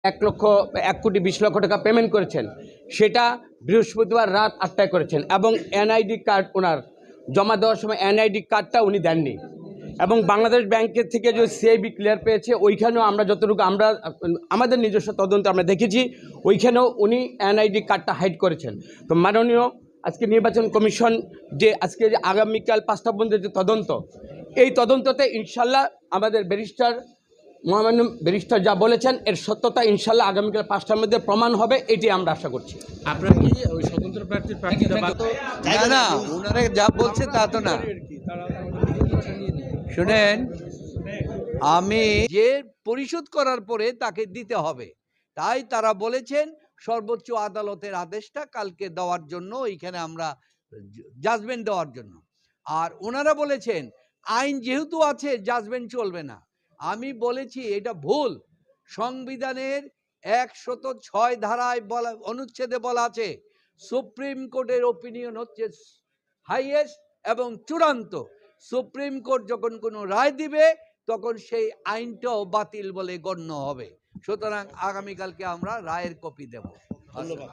1,20,00,000 টাকা পেমেন্ট করেছেন, সেটা বৃহস্পতিবার রাত 8টায় করেছেন এবং এনআইডি কার্ড ওনার জমা দেওয়ার সময় এনআইডি কার্ডটা উনি দেননি। এবং বাংলাদেশ ব্যাংকের থেকে যে সিআইবি ক্লিয়ার পেয়েছে, ওইখানেও আমরা যতটুকু আমাদের নিজস্ব তদন্ত আমরা দেখেছি, ওইখানেও উনি এনআইডি কার্ডটা হাইড করেছেন। তো মাননীয় আজকে নির্বাচন কমিশন যে আজকে যে আগামীকাল 5টা পর্যন্ত যে তদন্ত, এই তদন্ততে ইনশাল্লাহ আমাদের মহামান্য ব্যারিস্টার যা বলেছেন এর সত্যতা ইনশাল্লাহ আগামীকাল 5টার মধ্যে প্রমাণ হবে, এটি আমরা আশা করছি। আপনারা কি ওই স্বতন্ত্র প্রার্থীর না ওনারা যা বলছে তা তো না। শুনেন, আমি যে পরিশোধ করার পরে তাকে দিতে হবে, তাই তারা বলেছেন সর্বোচ্চ আদালতের আদেশটা কালকে দেওয়ার জন্য, এইখানে আমরা জাজমেন্ট দেওয়ার জন্য। আর ওনারা বলেছেন আইন যেহেতু আছে জাজমেন্ট চলবে না। আমি বলেছি এটা ভুল। সংবিধানের 106 ধারায় বলা, অনুচ্ছেদে বলা আছে সুপ্রিম কোর্টের ওপিনিয়ন হচ্ছে হাইয়েস্ট এবং চূড়ান্ত। সুপ্রিম কোর্ট যখন কোনো রায় দিবে তখন সেই আইনটাও বাতিল বলে গণ্য হবে। সুতরাং আগামীকালকে আমরা রায়ের কপি দেব। ধন্যবাদ।